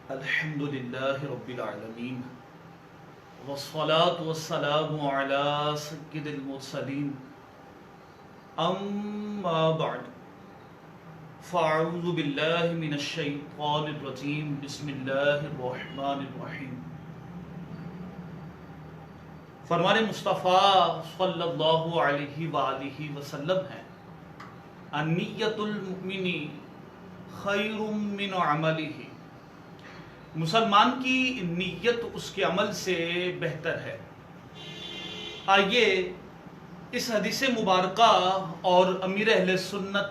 الحمد للہ رب العالمین والصلاة والسلام علی سید المرسلین اما بعد فاعوذ باللہ من الشیطان الرجیم بسم اللہ الرحمن الرحیم۔ فرمان مصطفیٰ صلی اللہ علیہ وآلہ وسلم ہے النیۃ المؤمن خیر من عملہ، مسلمان کی نیت اس کے عمل سے بہتر ہے۔ آئیے اس حدیث مبارکہ اور امیر اہل سنت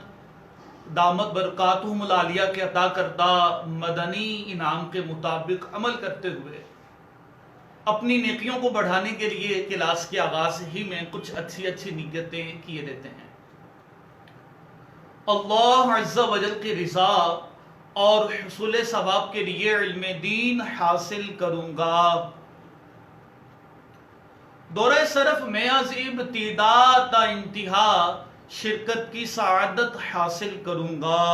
دامت برکاتہم العالیہ کے عطا کردہ مدنی انعام کے مطابق عمل کرتے ہوئے اپنی نیکیوں کو بڑھانے کے لیے کلاس کے آغاز ہی میں کچھ اچھی نیتیں کیے دیتے ہیں۔ اللہ عز و جل کی رضا اور حصول ثواب کے لیے علم دین حاصل کروں گا، دورہ صرف میں از ابتدا تا انتہا شرکت کی سعادت حاصل کروں گا۔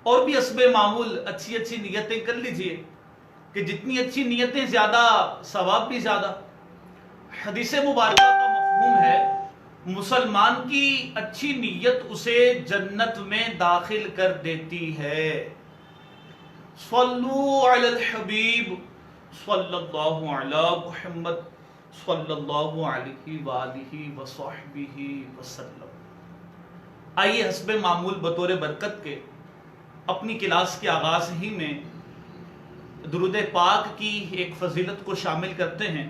اور بھی حسب معمول اچھی نیتیں کر لیجئے کہ جتنی اچھی نیتیں زیادہ ثواب بھی زیادہ۔ حدیث مبارکہ کا مفہوم ہے مسلمان کی اچھی نیت اسے جنت میں داخل کر دیتی ہے۔ صلو علی الحبیب صلی اللہ علی محمد صلی اللہ علیہ وآلہ وصحبہ وسلم۔ آئیے حسب معمول بطور برکت کے اپنی کلاس کے آغاز ہی میں درود پاک کی ایک فضیلت کو شامل کرتے ہیں۔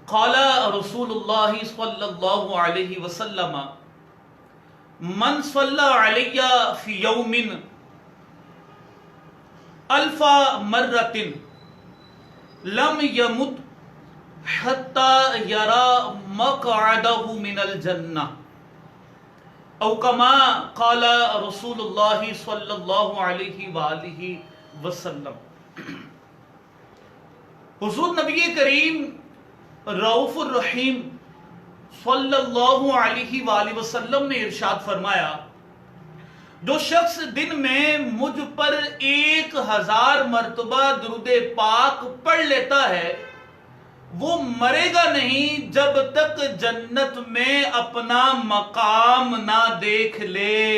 قال رسول اللہ صلی اللہ علیہ وسلم من صلی علی فی یوم الف مرۃ لم یمت حتی یری مقعدہ من الجنہ او کما قال رسول اللہ صلی اللہ علیہ وآلہ وسلم۔ حضور نبی کریم رؤوف الرحیم صلی اللہ علیہ وآلہ وسلم نے ارشاد فرمایا، جو شخص دن میں مجھ پر 1000 مرتبہ درود پاک پڑھ لیتا ہے وہ مرے گا نہیں جب تک جنت میں اپنا مقام نہ دیکھ لے۔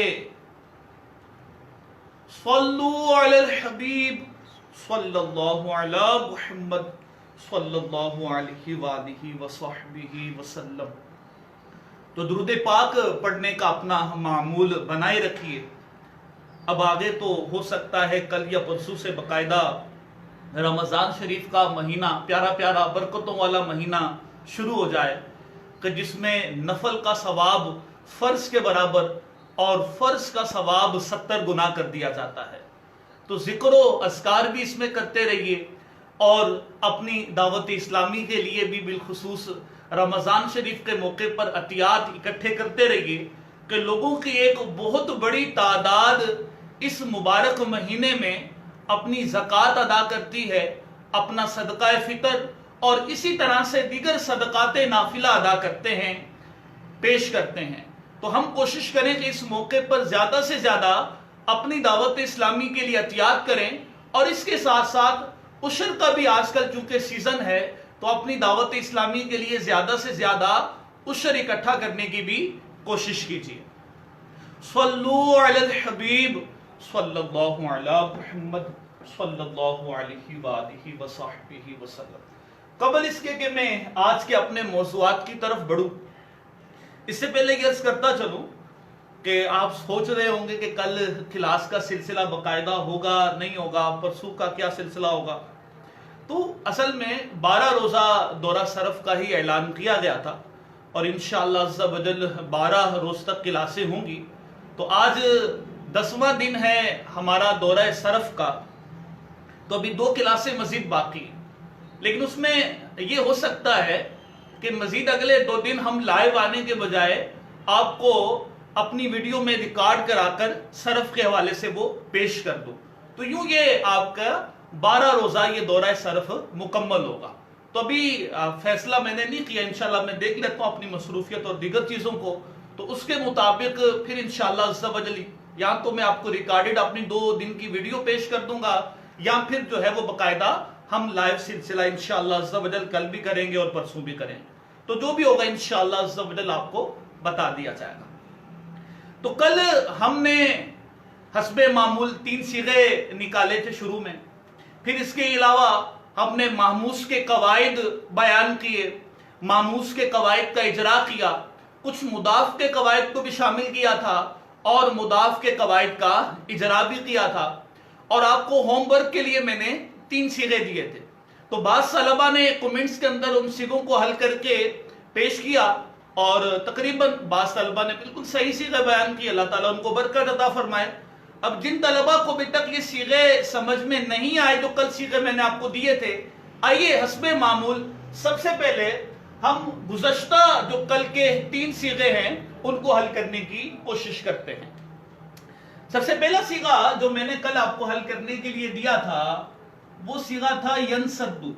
صلو علی الحبیب صلی اللہ علی محمد صلی اللہ علیہ وآلہ وصحبہ وسلم۔ تو درود پاک پڑھنے کا اپنا معمول بنائے رکھیے۔ اب آگے تو ہو سکتا ہے کل یا پرسوں سے باقاعدہ رمضان شریف کا مہینہ، پیارا برکتوں والا مہینہ شروع ہو جائے کہ جس میں نفل کا ثواب فرض کے برابر اور فرض کا ثواب 70 گنا کر دیا جاتا ہے۔ تو ذکر و اذکار بھی اس میں کرتے رہیے اور اپنی دعوت اسلامی کے لیے بھی بالخصوص رمضان شریف کے موقع پر عطیات اکٹھے کرتے رہیے کہ لوگوں کی ایک بہت بڑی تعداد اس مبارک مہینے میں اپنی زکوٰۃ ادا کرتی ہے، اپنا صدقہ فطر اور اسی طرح سے دیگر صدقات نافلہ ادا کرتے ہیں، پیش کرتے ہیں۔ تو ہم کوشش کریں کہ اس موقع پر زیادہ سے زیادہ اپنی دعوت اسلامی کے لیے عطیات کریں، اور اس کے ساتھ ساتھ عشر کا بھی آج کل چونکہ سیزن ہے تو اپنی دعوت اسلامی کے لیے زیادہ سے زیادہ عشر اکٹھا کرنے کی بھی کوشش کیجیے۔ صلو علی الحبیب صلی اللہ علی محمد صلی اللہ علیہ وآلہ وصحبہ وسلم۔ قبل اس کے کہ میں آج کے اپنے موضوعات کی طرف بڑھوں، اس سے پہلے یہ عرض کرتا چلوں کہ آپ سوچ رہے ہوں گے کہ کل کلاس کا سلسلہ باقاعدہ ہوگا نہیں ہوگا، پرسوں کا کیا سلسلہ ہوگا۔ تو اصل میں 12 روزہ دورہ صرف کا ہی اعلان کیا گیا تھا اور انشاءاللہ عز و جل 12 روز تک کلاسیں ہوں گی۔ تو آج 10واں دن ہے ہمارا دورہ صرف کا، تو ابھی 2 کلاسیں مزید باقی ہیں، لیکن اس میں یہ ہو سکتا ہے کہ مزید اگلے 2 دن ہم لائیو آنے کے بجائے آپ کو اپنی ویڈیو میں ریکارڈ کرا کر صرف کے حوالے سے وہ پیش کر دوں، تو یوں یہ آپ کا 12 روزہ یہ دورہ صرف مکمل ہوگا۔ تو ابھی فیصلہ میں نے نہیں کیا، انشاءاللہ میں دیکھ لیتا ہوں اپنی مصروفیت اور دیگر چیزوں کو، تو اس کے مطابق پھر انشاءاللہ عز و جل یا تو میں آپ کو ریکارڈڈ اپنی 2 دن کی ویڈیو پیش کر دوں گا، یا پھر جو ہے وہ باقاعدہ ہم لائیو سلسلہ انشاءاللہ عز و جل کل بھی کریں گے اور پرسوں بھی کریں گے، تو جو بھی ہوگا انشاءاللہ عز و جل آپ کو بتا دیا جائے گا۔ تو کل ہم نے حسب معمول 3 صیغے نکالے تھے شروع میں، پھر اس کے علاوہ ہم نے ماموس کے قواعد بیان کیے، ماموس کے قواعد کا اجرا کیا، کچھ مضاف کے قواعد کو بھی شامل کیا تھا اور مضاف کے قواعد کا اجرا بھی کیا تھا، اور آپ کو ہوم ورک کے لیے میں نے 3 صیغے دیے تھے۔ تو بعض طلبہ نے کومنٹس کے اندر ان صیغوں کو حل کر کے پیش کیا، اور تقریباً بعض طلبہ نے بالکل صحیح صیغے بیان کی، اللہ تعالیٰ ان کو برکت عطا فرمائے۔ اب جن طلبہ کو ابھی تک یہ صیغے سمجھ میں نہیں آئے جو کل صیغے میں نے آپ کو دیے تھے، آئیے حسب معمول سب سے پہلے ہم گزشتہ جو کل کے 3 صیغے ہیں ان کو حل کرنے کی کوشش کرتے ہیں۔ سب سے پہلا صیغہ جو میں نے کل آپ کو حل کرنے کے لیے دیا تھا وہ صیغہ تھا ینسدو۔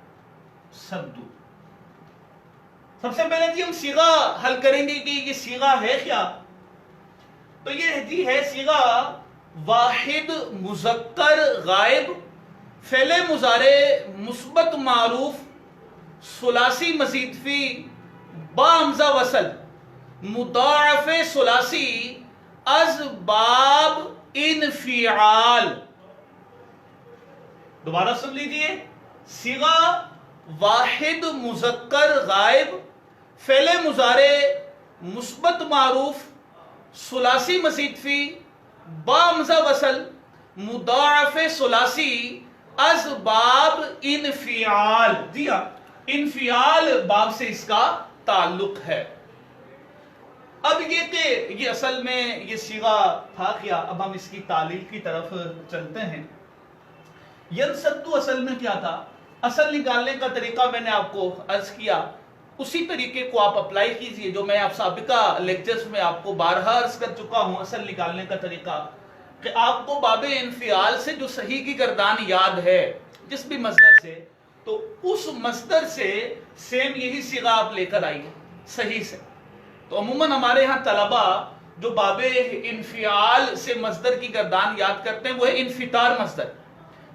ینسدو سب سے پہلے جی ہم صیغہ حل کریں گے کہ یہ صیغہ ہے کیا؟ تو یہ جی ہے صیغہ واحد مذکر غائب فعل مضارع مثبت معروف ثلاثی مزید فی با ہمزہ وصل مضاعف ثلاثی از باب انفعال۔ دوبارہ سن لیجئے، صیغہ واحد مذکر غائب فعل مضارع مثبت معروف ثلاثی مزید فی با ہمزہ وصل مضاعف ثلاثی از باب انفعال۔ جی ہاں، انفعال باب سے اس کا تعلق ہے۔ اب یہ کہ یہ اصل میں یہ صیغہ تھا کیا، اب ہم اس کی تعلیل کی طرف چلتے ہیں۔ ینسدو اصل میں کیا تھا؟ اصل نکالنے کا طریقہ میں نے آپ کو عرض کیا، اسی طریقے کو آپ اپلائی کیجئے جو میں آپ سابقہ لیکچرز میں آپ کو بارہا عرض کر چکا ہوں۔ اصل نکالنے کا طریقہ کہ آپ کو باب انفعال سے جو صحیح کی گردان یاد ہے جس بھی مصدر سے، تو اس مصدر سے سیم یہی صیغہ آپ لے کر آئیے صحیح سے۔ تو عموماً ہمارے ہاں طلبہ جو باب انفعال سے مصدر کی گردان یاد کرتے ہیں وہ ہے انفطار مصدر۔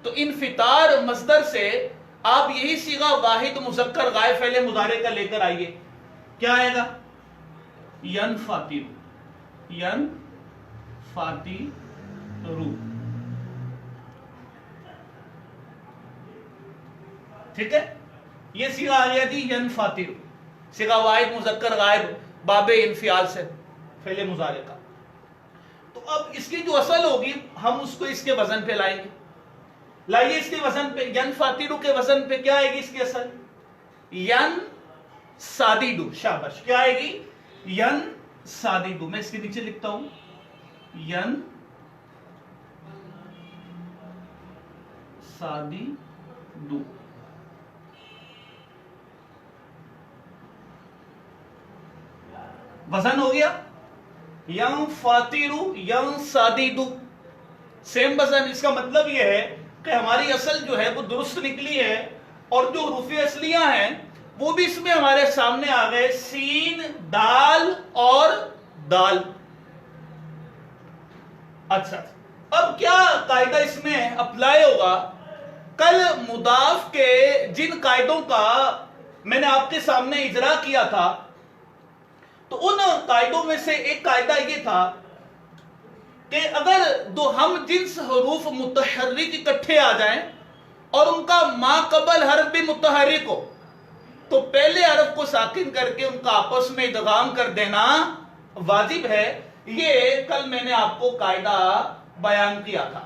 تو انفطار مصدر سے آپ یہی صیغہ واحد مذکر غائب فعل مضارع کا لے کر آئیے، کیا آئے گا؟ ینفطر، ینفطر، ٹھیک ہے؟ یہ صیغہ آ گیا جی ینفطر، صیغہ واحد مذکر غائب باب انفعال سے فعل مضارع کا۔ تو اب اس کی جو اصل ہوگی ہم اس کو اس کے وزن پہ لائیں گے۔ لائیے اس کے وزن پہ، ینفطر کے وزن پہ کیا آئے گی اس کی اصل؟ ینسادد، شاباش، کیا آئے گی؟ ینسادد۔ میں اس کے نیچے لکھتا ہوں ینسادد۔ وزن ہو گیا ینفطر ینسادد، سیم وزن۔ اس کا مطلب یہ ہے کہ ہماری اصل جو ہے وہ درست نکلی ہے، اور جو حروف اصلیہ ہیں وہ بھی اس میں ہمارے سامنے آ گئے، سین، دال اور دال۔ اچھا، اب کیا قاعدہ اس میں اپلائی ہوگا؟ کل مضاف کے جن قاعدوں کا میں نے آپ کے سامنے اجرا کیا تھا، تو ان قاعدوں میں سے ایک قاعدہ یہ تھا کہ اگر دو ہم جنس حروف متحرک اکٹھے آ جائیں اور ان کا ما قبل حرف بھی متحرک ہو تو پہلے حرف کو ساکن کر کے ان کا آپس میں ادغام کر دینا واجب ہے۔ یہ کل میں نے آپ کو قاعدہ بیان کیا تھا۔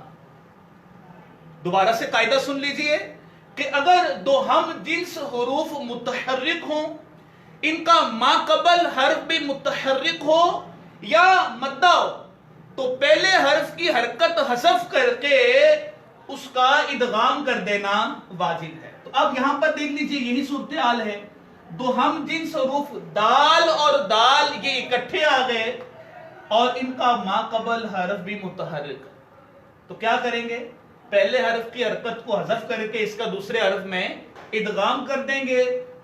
دوبارہ سے قاعدہ سن لیجئے کہ اگر دو ہم جنس حروف متحرک ہوں، ان کا ما قبل حرف بھی متحرک ہو یا مدہ ہو، تو پہلے حرف کی حرکت حذف کر کے اس کا ادغام کر دینا واجب ہے۔ تو اب یہاں پر دیکھ لیجئے یہی صورتحال ہے، دو ہم جنس حروف دال اور دال یہ اکٹھے آ گئے اور ان کا ما قبل حرف بھی متحرک، تو کیا کریں گے؟ پہلے حرف کی حرکت کو حذف کر کے اس کا دوسرے حرف میں ادغام کر دیں گے،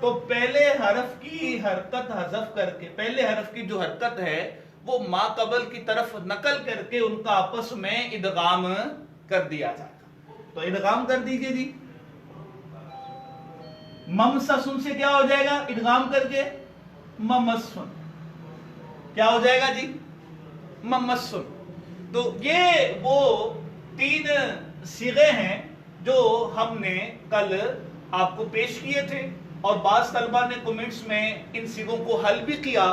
تو پہلے حرف کی حرکت حذف کر کے، پہلے حرف کی جو حرکت ہے وہ ما قبل کی طرف نقل کر کے ان کا آپس میں ادغام کر دیا جاتا. تو ادغام کر دیجئے جی. ممسسن سے کیا ہو جائے گا ادغام کر کے؟ ممسن. کیا ہو جائے گا جی؟ ممسن. تو یہ وہ 3 صیغے ہیں جو ہم نے کل آپ کو پیش کیے تھے، اور بعض طلبہ نے کمنٹس میں ان صیغوں کو حل بھی کیا،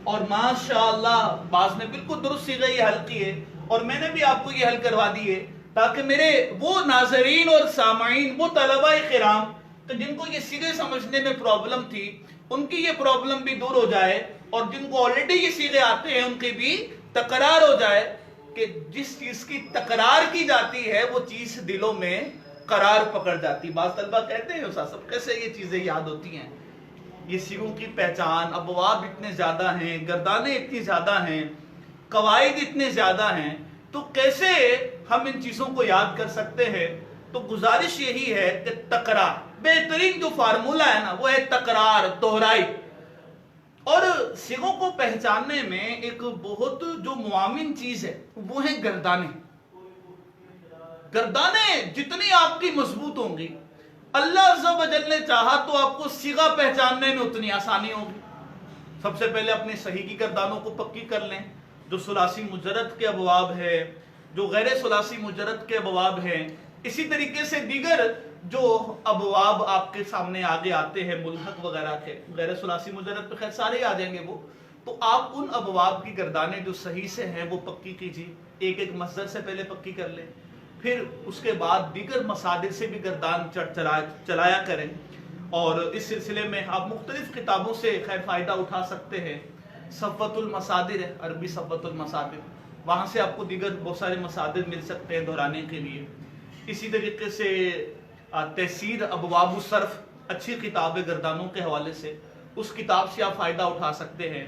اور ماشاءاللہ بعض نے بالکل درست صیغے یہ حل کیے، اور میں نے بھی آپ کو یہ حل کروا دیے، تاکہ میرے وہ ناظرین اور سامعین، وہ طلبہ کرام جن کو یہ صیغے سمجھنے میں پرابلم تھی، ان کی یہ پرابلم بھی دور ہو جائے، اور جن کو آلریڈی یہ صیغے آتے ہیں ان کی بھی تکرار ہو جائے، کہ جس چیز کی تکرار کی جاتی ہے وہ چیز دلوں میں قرار پکڑ جاتی. بعض طلبہ کہتے ہیں استاد صاحب کیسے یہ چیزیں یاد ہوتی ہیں؟ یہ صیغوں کی پہچان، ابواب اتنے زیادہ ہیں، گردانیں اتنی زیادہ ہیں، قواعد اتنے زیادہ ہیں، تو کیسے ہم ان چیزوں کو یاد کر سکتے ہیں؟ تو گزارش یہی ہے کہ تکرار، بہترین جو فارمولہ ہے نا وہ ہے تکرار، دہرائی. اور صیغوں کو پہچاننے میں ایک بہت جو معاون چیز ہے وہ ہے گردانیں. گردانیں جتنی آپ کی مضبوط ہوں گی، اللہ عز و جل نے چاہا تو آپ کو صیغہ پہچاننے میں اتنی آسانی ہوگی. سب سے پہلے اپنے صحیح کی گردانوں کو پکی کر لیں، جو ثلاثی مجرد کے ابواب ہے، جو غیر ثلاثی مجرد کے ابواب ہیں. اسی طریقے سے دیگر جو ابواب آپ کے سامنے آگے آتے ہیں ملحق وغیرہ کے، غیر ثلاثی مجرد پہ خیر سارے ہی آ جائیں گے وہ، تو آپ ان ابواب کی گردانیں جو صحیح سے ہیں وہ پکی کیجیے. ایک ایک مصدر سے پہلے پکی کر لیں، پھر اس کے بعد دیگر مصادر سے بھی گردان چلایا کریں. اور اس سلسلے میں آپ مختلف کتابوں سے خیر فائدہ اٹھا سکتے ہیں. صفوۃ المصادر ہے، عربی صفوۃ المصادر، وہاں سے آپ کو دیگر بہت سارے مصادر مل سکتے ہیں دہرانے کے لیے. اسی طریقے سے تحسیر ابواب الصرف، اچھی کتاب ہے گردانوں کے حوالے سے، اس کتاب سے آپ فائدہ اٹھا سکتے ہیں.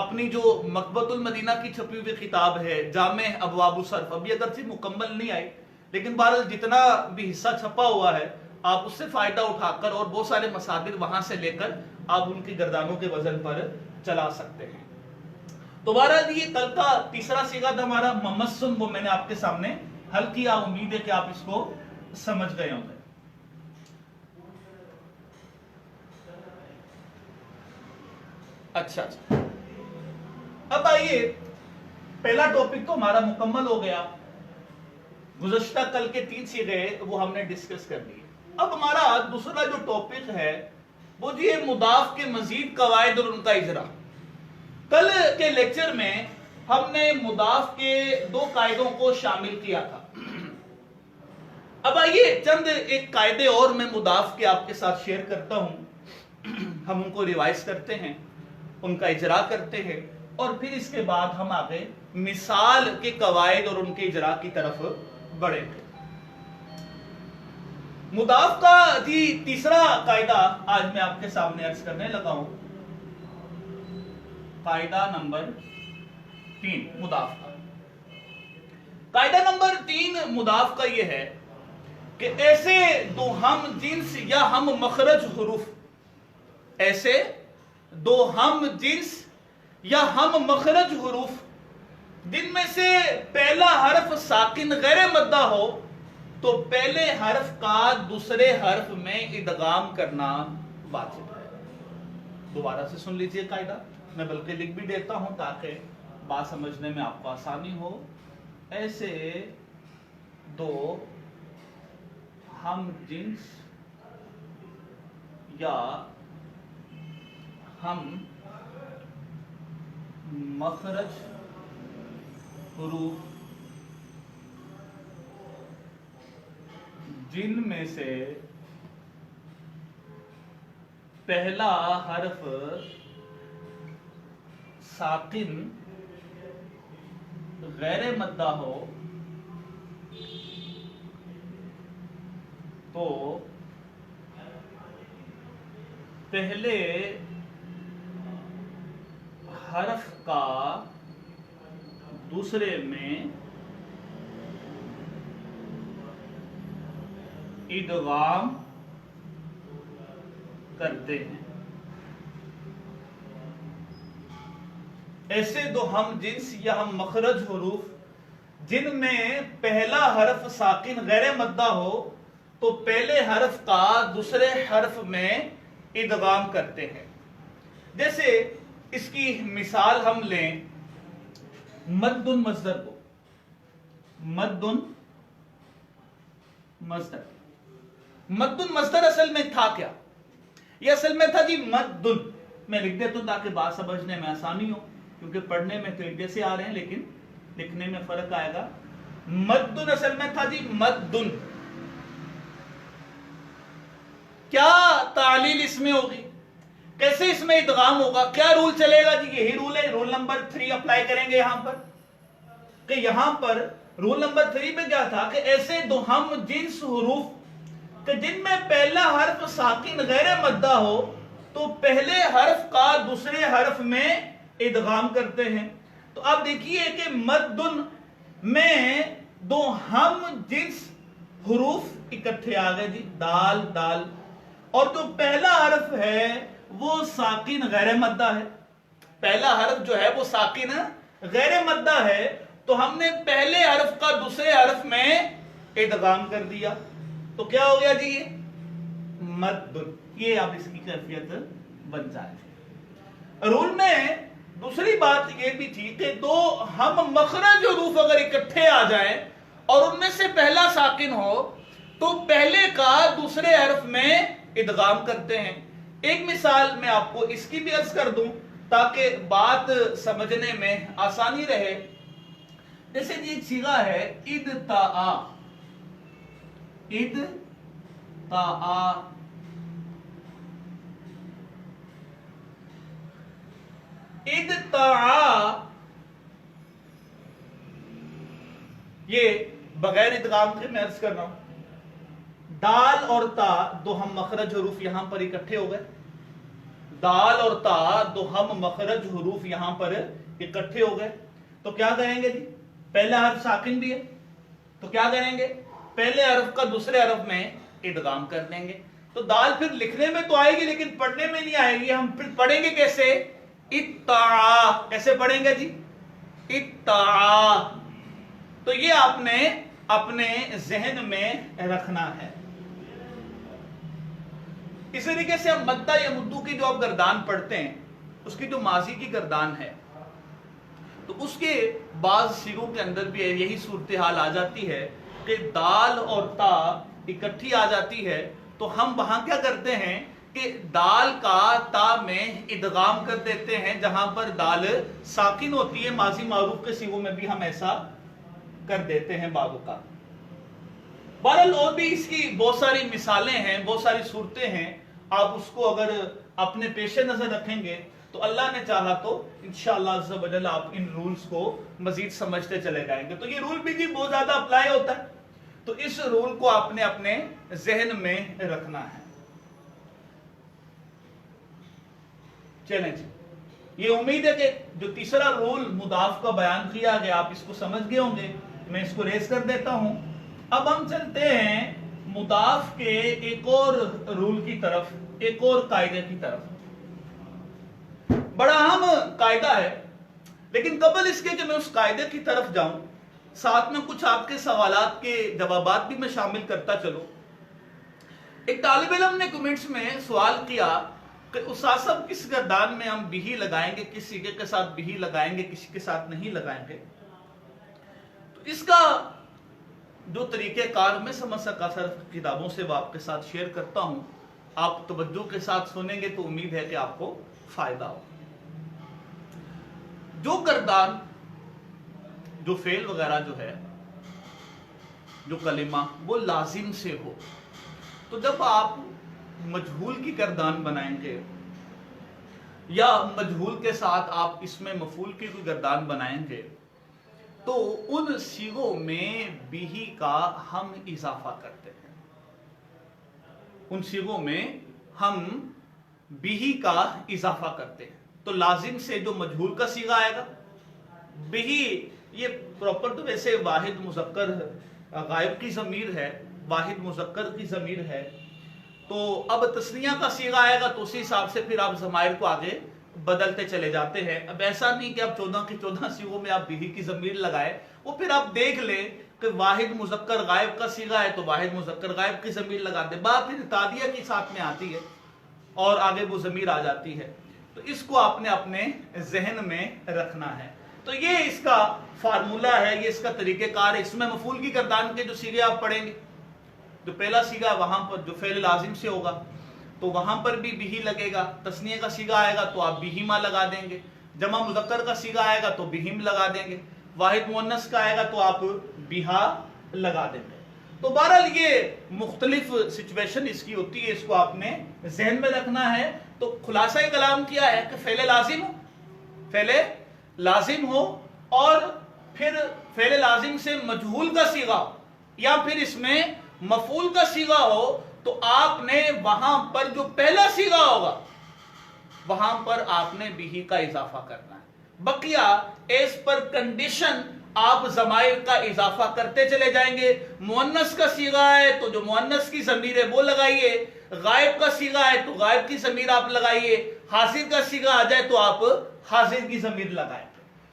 اپنی جو مکتبۃ المدینہ کی چھپی ہوئی کتاب ہے جامع ابواب الصرف، ابھی اگرچہ مکمل نہیں آئی لیکن بہرحال جتنا بھی حصہ چھپا ہوا ہے آپ اس سے فائدہ اٹھا کر اور بہت سارے مصادر وہاں سے لے کر آپ ان کی گردانوں کے وزن پر چلا سکتے ہیں. تو بہرحال یہ کل کا تیسرا صیغہ تھا ہمارا ممسن، وہ میں نے آپ کے سامنے حل کیا. امید ہے کہ آپ اس کو سمجھ گئے ہوں گے. اچھا اب آئیے، پہلا ٹاپک تو ہمارا مکمل ہو گیا. گزشتہ کل کے 3 صیغے وہ ہم نے ڈسکس کر لیے. اب ہمارا دوسرا جو ٹاپک ہے وہ جی ہے مضاف کے مزید قواعد اور ان کا اجرا. کل کے لیکچر میں ہم نے مضاف کے 2 قاعدوں کو شامل کیا تھا. اب آئیے چند ایک قاعدے اور میں مضاف کے آپ کے ساتھ شیئر کرتا ہوں. ہم ان کو ریوائز کرتے ہیں، ان کا اجرا کرتے ہیں، اور پھر اس کے بعد ہم آگے مثال کے قواعد اور ان کے اجرا کی طرف بڑھیں گے. مضاف کا جی تیسرا قاعدہ آج میں آپ کے سامنے عرض کرنے لگا ہوں. قاعدہ نمبر 3 مضاف کا. قاعدہ نمبر 3 مضاف کا یہ ہے کہ ایسے دو ہم جنس یا ہم مخرج حروف، ایسے دو ہم جنس یا ہم مخرج حروف جن میں سے پہلا حرف ساکن غیر مدہ ہو تو پہلے حرف کا دوسرے حرف میں ادغام کرنا واجب ہے. دوبارہ سے سن لیجئے قاعدہ، میں بلکہ لکھ بھی دیتا ہوں تاکہ بات سمجھنے میں آپ کو آسانی ہو. ایسے دو ہم جنس یا ہم مخرج حروف جن میں سے پہلا حرف ساکن غیر مدہ ہو تو پہلے حرف کا دوسرے میں ادغام کرتے ہیں. ایسے دو ہم جنس یا ہم مخرج حروف جن میں پہلا حرف ساکن غیر مدہ ہو تو پہلے حرف کا دوسرے حرف میں ادغام کرتے ہیں. جیسے اس کی مثال ہم لیں مد مصدر کو. مد مصدر، مد مصدر اصل میں تھا کیا؟ یہ اصل میں تھا جی مد. میں لکھ دیتا ہوں تاکہ بات سمجھنے میں آسانی ہو، کیونکہ پڑھنے میں تو ایک جیسے آ رہے ہیں لیکن لکھنے میں فرق آئے گا. مد اصل میں تھا جی مد. کیا تعلیل اس میں ہوگی؟ کیسے اس میں ادغام ہوگا؟ کیا رول چلے گا جی؟ یہی رول ہے. رول نمبر 3 اپلائی کریں گے یہاں پر، کہ یہاں پر رول نمبر 3 پہ کیا تھا کہ ایسے دو ہم جنس حروف کہ جن میں پہلا حرف ساکن غیر مدہ ہو تو پہلے حرف کا دوسرے حرف میں ادغام کرتے ہیں. تو آپ دیکھیے کہ مد میں دو ہم جنس حروف اکٹھے آ گئے جی، دال دال، اور جو پہلا حرف ہے وہ ساکن غیر مدہ ہے. پہلا حرف جو ہے وہ ساکن غیر مدہ ہے، تو ہم نے پہلے حرف کا دوسرے حرف میں ادغام کر دیا. تو کیا ہو گیا جی؟ یہ مد. یہ اب اس کی کیفیت بن جائے. رول میں دوسری بات یہ بھی تھی کہ دو ہم مخرج حروف اگر اکٹھے آ جائیں اور ان میں سے پہلا ساکن ہو تو پہلے کا دوسرے حرف میں ادغام کرتے ہیں. ایک مثال میں آپ کو اس کی بھی عرض کر دوں تاکہ بات سمجھنے میں آسانی رہے. جیسے جی ایک صیغہ ہے ادتاء. ادتاء، ادتاء یہ بغیر ادغام کے میں عرض کر رہا ہوں. دال اور تا دو ہم مخرج حروف یہاں پر اکٹھے ہو گئے. دال اور تا دو ہم مخرج حروف یہاں پر اکٹھے ہو گئے. تو کیا کریں گے جی؟ پہلا حرف ساکن بھی ہے تو کیا کریں گے؟ پہلے حرف کا دوسرے حرف میں ادغام کر دیں گے. تو دال پھر لکھنے میں تو آئے گی لیکن پڑھنے میں نہیں آئے گی. ہم پھر پڑھیں گے کیسے؟ اتّا. کیسے پڑھیں گے جی؟ اتّا. تو یہ آپ نے اپنے ذہن میں رکھنا ہے. اس طریقے سے ہم مدہ یا مدو کی جو آپ گردان پڑھتے ہیں اس کی جو ماضی کی گردان ہے تو اس کے بعض صیغوں کے اندر بھی یہی صورتحال آ جاتی ہے کہ دال اور تا اکٹھی آ جاتی ہے. تو ہم وہاں کیا کرتے ہیں کہ دال کا تا میں ادغام کر دیتے ہیں جہاں پر دال ساکن ہوتی ہے. ماضی معروف کے صیغوں میں بھی ہم ایسا کر دیتے ہیں بعض اوقات. بہرحال اور بھی اس کی بہت ساری مثالیں ہیں، بہت ساری صورتیں ہیں. آپ اس کو اگر اپنے پیش نظر رکھیں گے تو اللہ نے چاہا تو انشاءاللہ عز و جل آپ ان رولز کو مزید سمجھتے چلے جائیں گے. تو یہ رول بھی جی بہت زیادہ اپلائی ہوتا ہے، تو اس رول کو آپ نے اپنے ذہن میں رکھنا ہے. چلیں جی، یہ امید ہے کہ جو تیسرا رول مضاف کا بیان کیا گیا آپ اس کو سمجھ گئے ہوں گے. میں اس کو ریز کر دیتا ہوں. اب ہم چلتے ہیں مضاف کے ایک اور رول کی طرف، ایک اور قاعدے کی طرف. بڑا اہم قاعدہ ہے، لیکن قبل اس کے کہ میں اس قاعدے کی طرف جاؤں ساتھ میں کچھ آپ کے سوالات کے جوابات بھی میں شامل کرتا چلوں. ایک طالب علم نے کمنٹس میں سوال کیا کہ استاد صاحب کس گردان میں ہم بھی لگائیں گے، کس صیغے کے ساتھ بھی لگائیں گے، کسی کے ساتھ نہیں لگائیں گے. تو اس کا جو طریقہ کار میں سمجھ سکا سر کتابوں سے وہ آپ کے ساتھ شیئر کرتا ہوں. آپ توجہ کے ساتھ سنیں گے تو امید ہے کہ آپ کو فائدہ ہو. جو گردان، جو فعل وغیرہ جو ہے، جو کلمہ وہ لازم سے ہو، تو جب آپ مجہول کی گردان بنائیں گے یا مجہول کے ساتھ آپ اس میں مفعول کی کوئی گردان بنائیں گے تو ان صیغوں میں بھی کا ہم اضافہ کرتے ہیں. ان صیغوں میں ہم بھی کا اضافہ کرتے ہیں. تو لازم سے جو مجہول کا صیغہ آئے گا، بھی یہ پراپر تو ویسے واحد مذکر غائب کی ضمیر ہے، واحد مذکر کی ضمیر ہے. تو اب تثنیہ کا صیغہ آئے گا تو اسی حساب سے پھر آپ ضمائر کو آگے بدلتے چلے جاتے ہیں. اب ایسا نہیں کہ اب 14 کی 14 سیغوں میں آپ بھی کی ضمیر لگائے, وہ پھر آپ دیکھ لیں کہ واحد مذکر غائب کا صیغہ ہے تو واحد مذکر غائب کی ضمیر لگا دیں. بات پھر تادیہ کی ساتھ میں آتی ہے اور آگے وہ ضمیر آ جاتی ہے, تو اس کو آپ نے اپنے ذہن میں رکھنا ہے. تو یہ اس کا فارمولہ ہے, یہ اس کا طریقہ کار ہے. اس میں مفعول کی گردان کے جو صیغے آپ پڑھیں گے, جو پہلا صیغہ وہاں پر جو فعل لازم سے ہوگا تو وہاں پر بھی لگے گا. تثنیہ کا صیغہ آئے گا تو آپ بہما لگا دیں گے. جمع مذکر کا صیغہ آئے گا تو بہم لگا دیں گے. واحد مؤنث کا آئے گا تو آپ بہا لگا دیں گے. تو بہرحال یہ مختلف سچویشن اس کی ہوتی ہے, اس کو آپ نے ذہن میں رکھنا ہے. تو خلاصہ کلام کیا ہے کہ فعل لازم ہو اور پھر فعل لازم سے مجہول کا صیغہ یا پھر اس میں مفعول کا صیغہ ہو تو آپ نے وہاں پر جو پہلا صیغہ ہوگا وہاں پر آپ نے بھی کا اضافہ کرنا ہے. بقیہ ایز پر کنڈیشن آپ ضمائر کا اضافہ کرتے چلے جائیں گے. مؤنث کا صیغہ ہے تو جو مؤنث کی ضمیر ہے وہ لگائیے, غائب کا صیغہ ہے تو غائب کی ضمیر آپ لگائیے, حاضر کا صیغہ آ جائے تو آپ حاضر کی ضمیر لگائیں.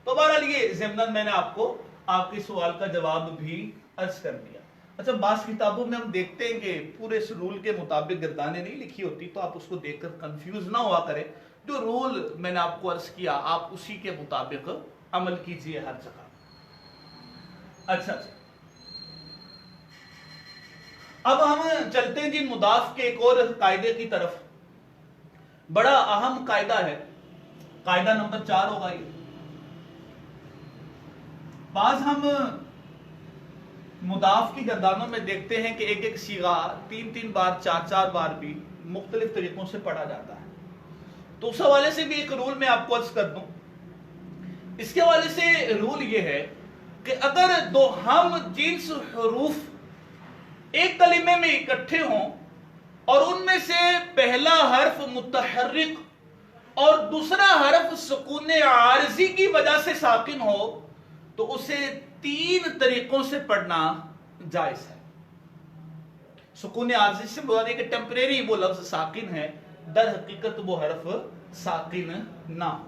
تو بہرحال یہ ضمناً میں نے آپ کو آپ کے سوال کا جواب بھی عرض کر دیا. اچھا, بعض کتابوں میں ہم دیکھتے ہیں کہ پورے اس رول کے مطابق گردانیں نہیں لکھی ہوتی, تو آپ اس کو دیکھ کر کنفیوز نہ ہوا کریں. جو رول میں نے آپ کو عرض کیا آپ اسی کے مطابق عمل کیجئے ہر جگہ. اچھا, اب ہم چلتے ہیں جی مضاف کے ایک اور قاعدے کی طرف. بڑا اہم قاعدہ ہے, قاعدہ نمبر 4 ہوگا یہ. بعض ہم مضاف کی گردانوں میں دیکھتے ہیں کہ ایک ایک صیغہ 3 بار 4 بار بھی مختلف طریقوں سے پڑھا جاتا ہے. تو اس حوالے سے بھی ایک رول میں آپ کو عرض کر دوں. اس کے حوالے سے رول یہ ہے کہ اگر دو ہم جنس حروف ایک کلمے میں اکٹھے ہوں اور ان میں سے پہلا حرف متحرک اور دوسرا حرف سکون عارضی کی وجہ سے ساکن ہو تو اسے 3 طریقوں سے پڑھنا جائز ہے. سکون عارضی سے مراد ہے کہ ٹیمپریری وہ لفظ ساکن ہے, در حقیقت وہ حرف ساکن نہ ہو.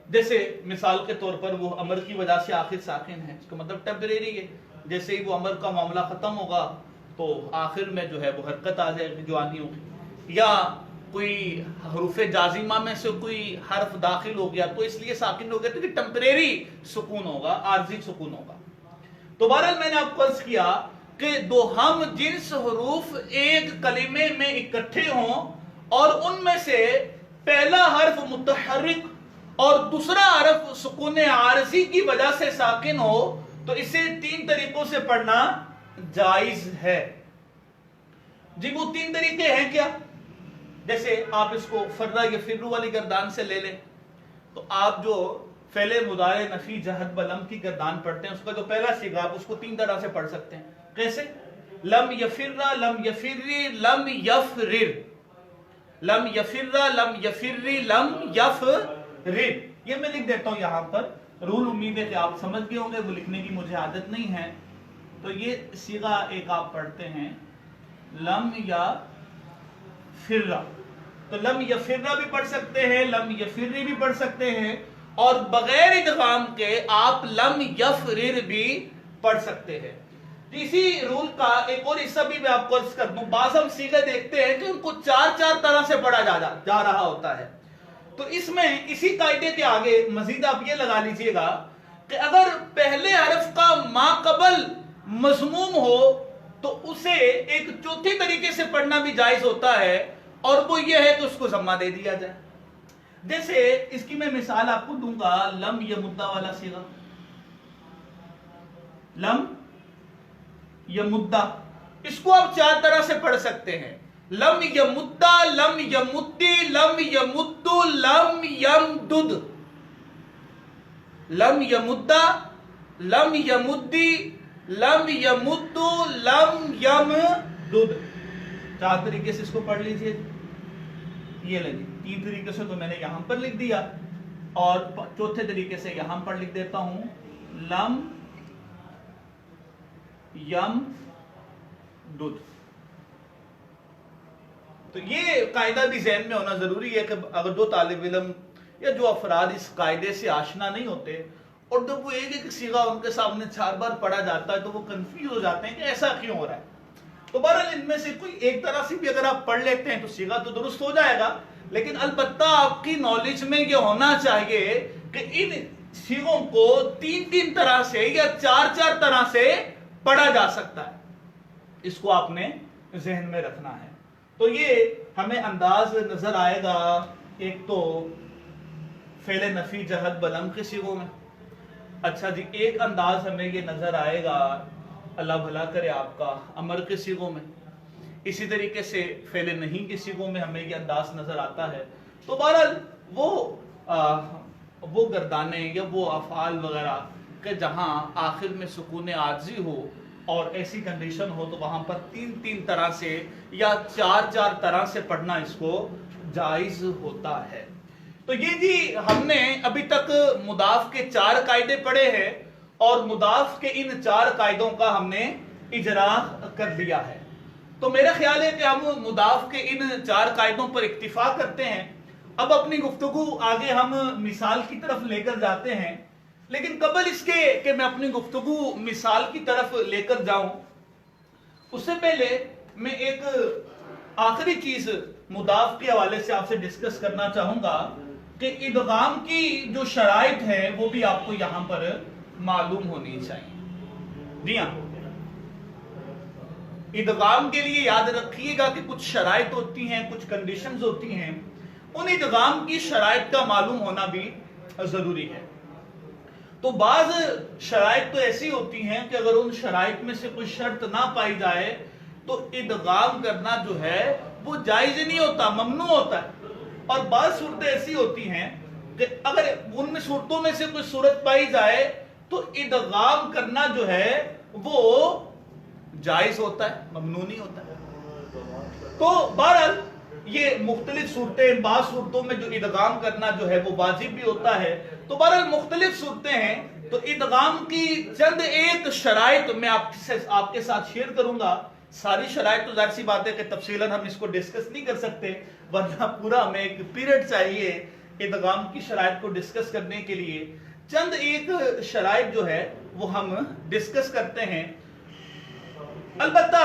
جیسے مثال کے طور پر وہ امر کی وجہ سے آخر ساکن ہے, اس کا مطلب ٹیمپریری ہے. جیسے ہی وہ امر کا معاملہ ختم ہوگا تو آخر میں جو ہے وہ حرکت آ جائے گی جو آنی ہوگی, یا کوئی حروف جازمہ میں سے کوئی حرف داخل ہو گیا تو اس لیے ساکن ہو گیا, تو یہ ٹیمپریری سکون ہوگا, عارضی سکون ہوگا. تو بہرحال میں نے آپ کو عرض کیا کہ دو ہم جنس حروف ایک کلمے میں اکٹھے ہوں اور ان میں سے پہلا حرف متحرک اور دوسرا حرف سکون عارضی کی وجہ سے ساکن ہو تو اسے 3 طریقوں سے پڑھنا جائز ہے. جی وہ 3 طریقے ہیں کیا؟ جیسے آپ اس کو فرہ یا فرو والی گردان سے لے لیں تو آپ جو فعل مضارع نفی جہد بلم کی گردان پڑھتے ہیں اس کا جو پہلا صیغہ آپ اس کو 3 طرح سے پڑھ سکتے ہیں. کیسے؟ لم یفر لم یفری لم یفرر, لم یفر لم یفری لم یفرر. یہ میں لکھ دیتا ہوں یہاں پر, رول امید ہے کہ آپ سمجھ گئے ہوں گے, وہ لکھنے کی مجھے عادت نہیں ہے. تو یہ صیغہ ایک آپ پڑھتے ہیں لم یا فرہ, تو لم یفرہ بھی پڑھ سکتے ہیں, لم یفری بھی پڑھ سکتے ہیں, اور بغیر ادغام کے آپ لم یفرر بھی پڑھ سکتے ہیں. اسی رول کا ایک اور حصہ بھی میں آپ کو عرض کر دوں. بعض ہم صیغے دیکھتے ہیں کہ ان کو 4 طرح سے پڑھا جا رہا ہوتا ہے. تو اس میں اسی قاعدے کے آگے مزید آپ یہ لگا لیجئے گا کہ اگر پہلے حرف کا ما قبل مضموم ہو تو اسے ایک چوتھی طریقے سے پڑھنا بھی جائز ہوتا ہے, اور وہ یہ ہے کہ اس کو ضمہ دے دیا جائے. جیسے اس کی میں مثال آپ کو دوں گا, لم یمدہ والا صیغہ, لم یمدہ, اس کو آپ 4 طرح سے پڑھ سکتے ہیں. لم یمدہ, لم یمدی, لم یمدو, لم یمدد. لم یمدہ, لم یمدی, لم یمدو, لم یمدد. 4 طریقے سے اس کو پڑھ لیجئے. یہ لگی 3 طریقے سے تو میں نے یہاں پر لکھ دیا, اور چوتھے طریقے سے یہاں پر لکھ دیتا ہوں لم یم دد. تو یہ قاعدہ بھی ذہن میں ہونا ضروری ہے کہ اگر جو طالب علم یا جو افراد اس قاعدے سے آشنا نہیں ہوتے اور جب وہ ایک ایک صیغہ ان کے سامنے 4 بار پڑھا جاتا ہے تو وہ کنفیوز ہو جاتے ہیں کہ ایسا کیوں ہو رہا ہے. تو بہرحال ان میں سے کوئی ایک طرح سے بھی اگر آپ پڑھ لیتے ہیں تو صیغہ تو درست ہو جائے گا، لیکن البتہ آپ کی نالج میں یہ ہونا چاہیے کہ ان صیغوں کو 3 طرح سے یا 4 طرح سے پڑھا جا سکتا ہے. اس کو آپ نے ذہن میں رکھنا ہے. تو یہ ہمیں انداز نظر آئے گا ایک تو فعل نفی جہد بلم کے صیغوں میں. اچھا جی، ایک انداز ہمیں یہ نظر آئے گا، اللہ بھلا کرے آپ کا، امر کے صیغوں میں. اسی طریقے سے فعل نہیں کے صیغوں میں ہمیں یہ انداز نظر آتا ہے. تو بہرحال وہ گردانے یا وہ افعال وغیرہ کہ جہاں آخر میں سکون عاجزی ہو اور ایسی کنڈیشن ہو تو وہاں پر 3 طرح سے یا 4 طرح سے پڑھنا اس کو جائز ہوتا ہے. تو یہ جی ہم نے ابھی تک مضاف کے 4 قاعدے پڑھے ہیں اور مضاف کے ان 4 قاعدوں کا ہم نے اجرا کر دیا ہے. تو میرا خیال ہے کہ ہم مضاف کے ان 4 قاعدوں پر اکتفا کرتے ہیں. اب اپنی گفتگو آگے ہم مثال کی طرف لے کر جاتے ہیں، لیکن قبل اس کے کہ میں اپنی گفتگو مثال کی طرف لے کر جاؤں اس سے پہلے میں ایک آخری چیز مضاف کے حوالے سے آپ سے ڈسکس کرنا چاہوں گا کہ ادغام کی جو شرائط ہے وہ بھی آپ کو یہاں پر معلوم ہونی چاہیے. جی ہاں، ادغام کے لیے یاد رکھیے گا کہ کچھ شرائط ہوتی ہیں، کچھ کنڈیشنز ہوتی ہیں. ان ادغام کی شرائط کا معلوم ہونا بھی ضروری ہے. تو بعض شرائط تو ایسی ہوتی ہیں کہ اگر ان شرائط میں سے کوئی شرط نہ پائی جائے تو ادغام کرنا جو ہے وہ جائز نہیں ہوتا، ممنوع ہوتا ہے. اور بعض صورتیں ایسی ہوتی ہیں کہ اگر ان میں صورتوں میں سے کوئی صورت پائی جائے تو ادغام کرنا جو ہے وہ جائز ہوتا ہے، ممنوع نہیں ہوتا ہے. تو بہرحال یہ مختلف صورتیں، بعض صورتوں میں جو ادغام کرنا جو ہے وہ واجب بھی ہوتا ہے. تو بہرحال مختلف صورتیں ہیں. تو ادغام کی چند ایک شرائط میں آپ کے ساتھ شیئر کروں گا. ساری شرائط تو ظاہر سی بات ہے کہ تفصیلاً ہم اس کو ڈسکس نہیں کر سکتے، ورنہ پورا ہمیں ایک پیریڈ چاہیے ادغام کی شرائط کو ڈسکس کرنے کے لیے. چند ایک شرائط جو ہے وہ ہم ڈسکس کرتے ہیں. البتہ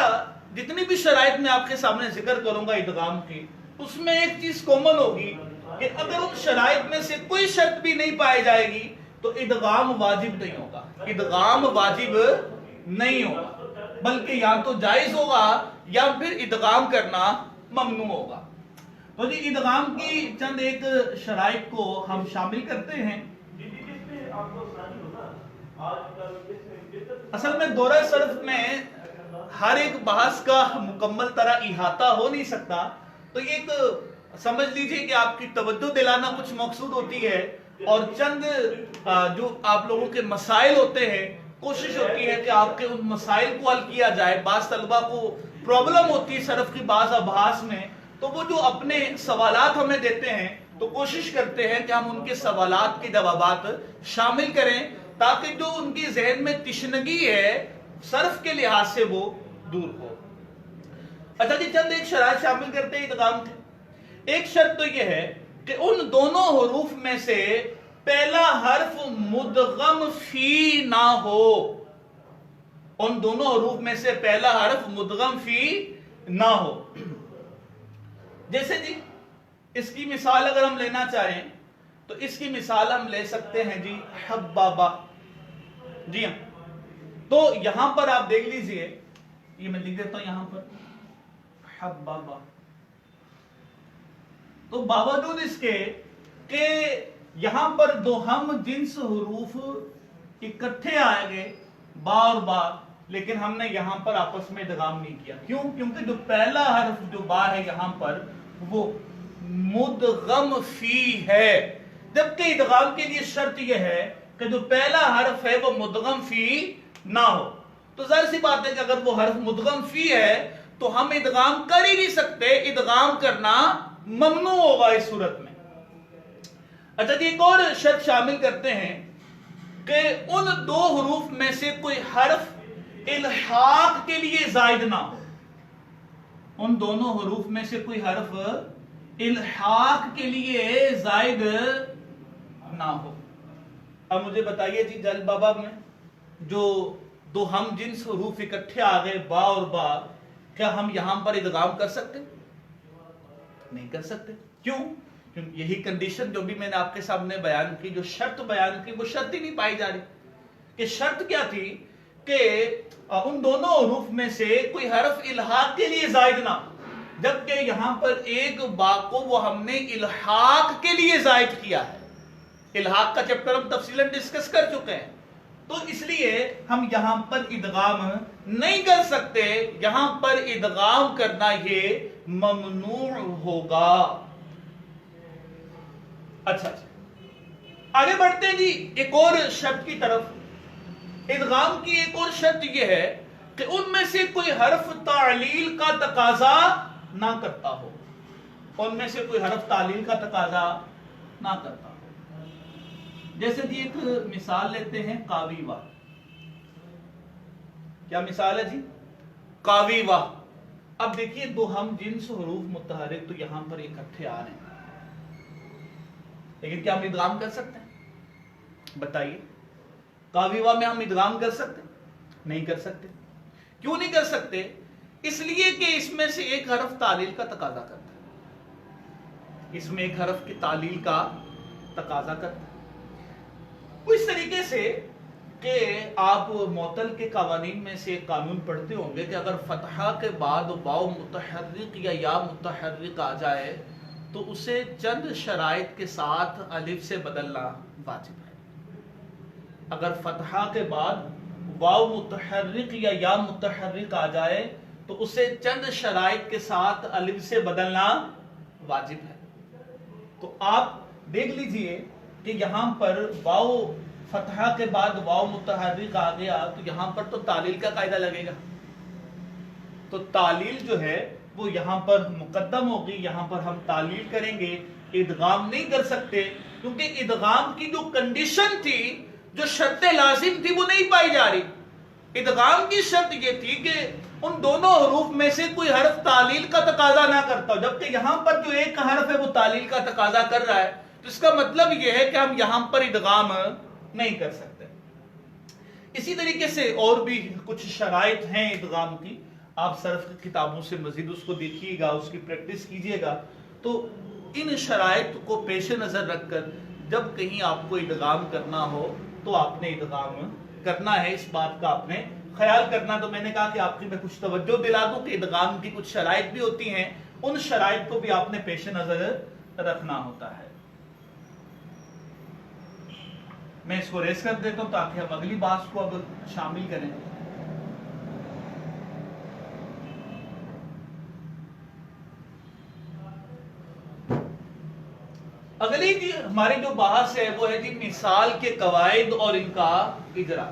جتنی بھی شرائط میں آپ کے سامنے ذکر کروں گا ادغام کی، اس میں ایک چیز کامن ہوگی کہ اگر ان شرائط میں سے کوئی شرط بھی نہیں پائی جائے گی تو ادغام واجب نہیں ہوگا. ادغام واجب نہیں ہوگا، بلکہ یا تو جائز ہوگا یا پھر ادغام کرنا ممنوع ہوگا. تو جی ادغام کی چند ایک شرائط کو ہم شامل کرتے ہیں. اصل میں دورہ صرف میں ہر ایک بحث کا مکمل طرح احاطہ ہو نہیں سکتا، تو یہ ایک سمجھ لیجئے کہ آپ کی توجہ دلانا کچھ مقصود ہوتی ہے اور چند جو آپ لوگوں کے مسائل ہوتے ہیں کوشش ہوتی ہے کہ آپ کے ان مسائل کو حل کیا جائے. بعض طلبہ کو پرابلم ہوتی ہے صرف کی بعض ابحاث میں، تو وہ جو اپنے سوالات ہمیں دیتے ہیں تو کوشش کرتے ہیں کہ ہم ان کے سوالات کے جوابات شامل کریں تاکہ جو ان کی ذہن میں تشنگی ہے صرف کے لحاظ سے وہ دور ہو. اچھا جی، چند ایک شرائط شامل کرتے ہیں ادغام کے. ایک شرط تو یہ ہے کہ ان دونوں حروف میں سے پہلا حرف مدغم فی نہ ہو. ان دونوں حروف میں سے پہلا حرف مدغم فی نہ ہو. جیسے جی اس کی مثال اگر ہم لینا چاہیں تو اس کی مثال ہم لے سکتے ہیں جی حبابا. جی ہاں، تو یہاں پر آپ دیکھ لیجئے، یہ میں لکھ دیتا ہوں یہاں پر حبابا. تو باوجود اس کے کہ یہاں پر دو ہم جنس حروف اکٹھے آئے گئے با اور با، لیکن ہم نے یہاں پر آپس میں ادغام نہیں کیا. کیوں؟ کیونکہ جو پہلا حرف جو با ہے یہاں پر وہ مدغم فی ہے، جبکہ ادغام کے لیے شرط یہ ہے کہ جو پہلا حرف ہے وہ مدغم فی نہ ہو. تو ظاہر سی بات ہے کہ اگر وہ حرف مدغم فی ہے تو ہم ادغام کر ہی نہیں سکتے، ادغام کرنا ممنوع ہوگا اس صورت میں. اچھا جی، ایک اور شرط شامل کرتے ہیں کہ ان دو حروف میں سے کوئی حرف الحاق کے لیے زائد نہ ہو. ان دونوں حروف میں سے کوئی حرف الحاق کے لیے زائد نہ ہو. اب مجھے بتائیے جی جل بابا میں جو دو ہم جنس حروف اکٹھے آ گئے با اور با، کیا ہم یہاں پر ادغام کر سکتے؟ نہیں کر سکتے. کیوں؟ یہی کنڈیشن جو بھی میں نے آپ کے سامنے بیان کی، جو شرط بیان کی، وہ شرط ہی نہیں پائی جا رہی. کہ شرط کیا تھی کہ ان دونوں حروف میں سے کوئی حرف الحاق کے لیے زائد نہ، جبکہ یہاں پر ایک با کو وہ ہم نے الحاق کے لیے زائد کیا ہے. الحاق کا چیپٹر ہم تفصیلاً ڈسکس کر چکے ہیں، تو اس لیے ہم یہاں پر ادغام نہیں کر سکتے. یہاں پر ادغام کرنا یہ ممنوع ہوگا. اچھا آگے بڑھتے ہیں جی ایک اور شرط کی طرف. ادغام کی ایک اور شرط یہ ہے کہ ان میں سے کوئی حرف تعلیل کا تقاضا نہ کرتا ہو. ان میں سے کوئی حرف تعلیل کا تقاضا نہ کرتا ہو. جیسے جی ایک مثال لیتے ہیں قاوی وا. کیا مثال ہے جی؟ قاوی وا. اب دیکھیے دو ہم جنس حروف متحرک تو یہاں پر اکٹھے آ رہے ہیں، لیکن کیا ہم ادغام کر سکتے ہیں؟ بتائیے. قاوی وا میں ہم ادغام کر سکتے ہیں؟ نہیں کر سکتے. کیوں نہیں کر سکتے؟ اس لیے کہ اس میں سے ایک حرف تعلیل کا تقاضا کرتا ہے. اس میں ایک حرف کی تعلیل کا تقاضا کرتا ہے. اس طریقے سے کہ آپ معطل کے قوانین میں سے ایک قانون پڑھتے ہوں گے کہ اگر فتحہ کے بعد واو متحرک یا یا متحرک آ جائے تو اسے چند شرائط کے ساتھ الف سے بدلنا واجب ہے. اگر فتحہ کے بعد واو متحرک یا یا متحرک آ جائے تو اسے چند شرائط کے ساتھ الف سے بدلنا واجب ہے. تو آپ دیکھ لیجئے کہ یہاں پر واو فتحہ کے بعد واو متحرک آ گیا تو یہاں پر تو تعلیل کا قاعدہ لگے گا. تو تعلیل جو ہے وہ یہاں پر مقدم ہوگی. یہاں پر ہم تعلیل کریں گے. ادغام نہیں کر سکتے کیونکہ ادغام کی جو کنڈیشن تھی، جو شرط لازم تھی، وہ نہیں پائی جا رہی. ادغام کی شرط یہ تھی کہ ان دونوں حروف میں سے کوئی حرف تعلیل کا تقاضا نہ کرتا ہو، جبکہ یہاں پر جو ایک حرف ہے وہ تعلیل کا تقاضا کر رہا ہے. تو اس کا مطلب یہ ہے کہ ہم یہاں پر ادغام نہیں کر سکتے. اسی طریقے سے اور بھی کچھ شرائط ہیں ادغام کی. آپ صرف کتابوں سے مزید اس کو دیکھیے گا، اس کی پریکٹس کیجئے گا. تو ان شرائط کو پیش نظر رکھ کر جب کہیں آپ کو ادغام کرنا ہو تو آپ نے ادغام کرنا ہے. اس بات کا آپ نے خیال کرنا. تو میں نے کہا کہ آپ کی میں کچھ توجہ دلا دوں کہ ادغام کی کچھ شرائط بھی ہوتی ہیں، ان شرائط کو بھی آپ نے پیش نظر رکھنا ہوتا ہے. میں اس کو ریس کر دیتا ہوں تاکہ ہم اگلی بات کو اب شامل کریں. اگلی جی ہماری جو بحث ہے وہ ہے جی مثال کے قواعد اور ان کا اجرا.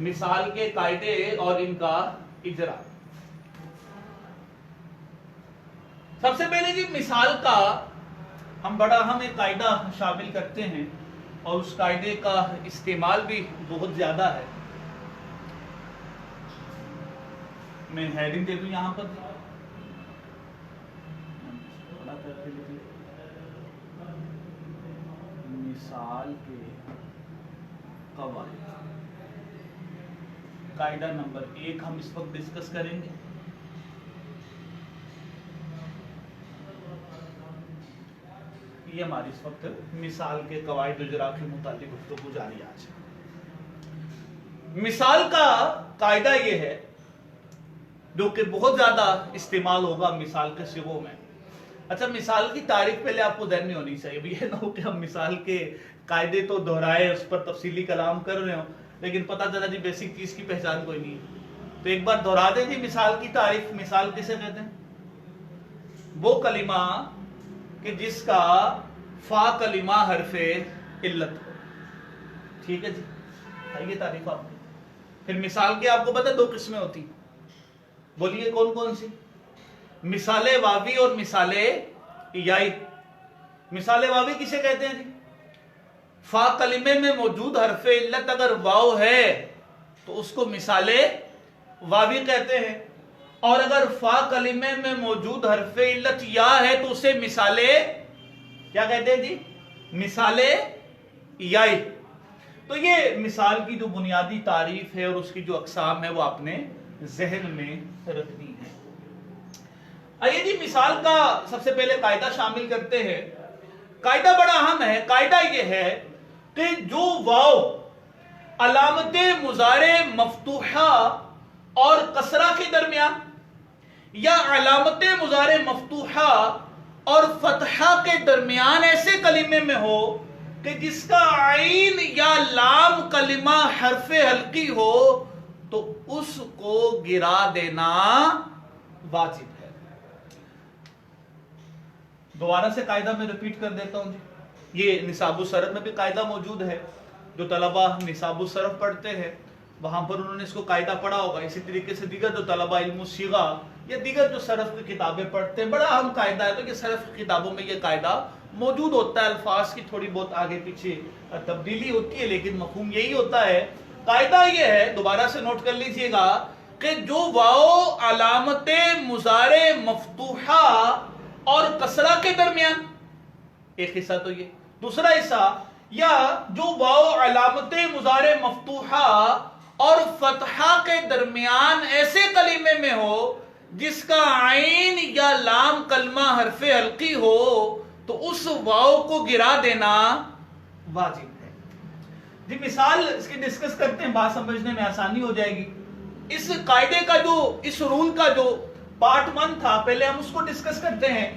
مثال کے قاعدے اور ان کا اجرا. سب سے پہلے جی مثال کا ہم بڑا اہم ایک قاعدہ شامل کرتے ہیں اور اس قاعدے کا استعمال بھی بہت زیادہ ہے. میں ہیڈنگ دے دوں یہاں پر. مثال کے قواعد. قاعدہ نمبر 1 ہم اس وقت ڈسکس کریں گے. یہ ہماری اس وقت مثال کے قواعد اجرا کے متعلق گفتگو جاری آج. مثال کا قاعدہ یہ ہے جو کہ بہت زیادہ استعمال ہوگا مثال کے صیغوں میں. اچھا مثال کی تعریف پہلے آپ کو ذہن میں ہونی چاہیے. یہ نہ ہو کہ ہم مثال کے قاعدے تو دہرائے، اس پر تفصیلی کلام کر رہے ہوں لیکن پتہ چلا جی بیسک چیز کی پہچان کوئی نہیں ہے. تو ایک بار دہرا دیں جی مثال کی تعریف. مثال کسے کہتے ہیں؟ وہ کلمہ کہ جس کا فا کلمہ حرف علت ہو. ٹھیک ہے جی، آئیے تعریف آپ کی. پھر مثال کے آپ کو پتہ 2 قسمیں ہوتی. بولیے کون کون سی؟ مثال واوی اور مثال یائی. مثال واوی کسے کہتے ہیں جی؟ فا کلمے میں موجود حرف علت اگر واو ہے تو اس کو مثال واوی کہتے ہیں. اور اگر فا کلمے میں موجود حرف علت یا ہے تو اسے مثالے کیا کہتے ہیں جی؟ مثالے یائی. تو یہ مثال کی جو بنیادی تعریف ہے اور اس کی جو اقسام ہے وہ آپ نے ذہن میں رکھنی ہے. آئیے جی مثال کا سب سے پہلے قاعدہ شامل کرتے ہیں. قاعدہ بڑا اہم ہے. قاعدہ یہ ہے کہ جو واو علامت مضارع مفتوحہ اور کسرہ کے درمیان یا علامت مضارع مفتوحہ اور فتحہ کے درمیان ایسے کلمے میں ہو کہ جس کا عین یا لام کلمہ حرف حلقی ہو تو اس کو گرا دینا واجب ہے. دوبارہ سے قاعدہ میں ریپیٹ کر دیتا ہوں جی. یہ نصاب الصرف میں بھی قاعدہ موجود ہے. جو طلبہ نصاب الصرف پڑھتے ہیں وہاں پر انہوں نے اس کو قاعدہ پڑھا ہوگا. اسی طریقے سے دیگر جو طلبہ علم الصیغہ یا دیگر جو صرف کی کتابیں پڑھتے ہیں بڑا اہم قاعدہ ہے. تو یہ صرف کی کتابوں میں یہ قاعدہ موجود ہوتا ہے. الفاظ کی تھوڑی بہت آگے پیچھے تبدیلی ہوتی ہے لیکن مفہوم یہی ہوتا ہے. قاعدہ یہ ہے, دوبارہ سے نوٹ کر لیجئے گا, کہ جو واو علامت مضارع مفتوحہ اور کسرہ کے درمیان, ایک حصہ تو یہ, دوسرا حصہ یا جو واو علامت مضارع مفتوحہ اور فتحہ کے درمیان ایسے کلمے میں ہو جس کا عین یا لام کلمہ حرف حلقی ہو تو اس واو کو گرا دینا واجب ہے. جی مثال اس کی ڈسکس کرتے ہیں, بات سمجھنے میں آسانی ہو جائے گی. اس قاعدے کا جو, اس رول کا جو پارٹ 1 تھا, پہلے ہم اس کو ڈسکس کرتے ہیں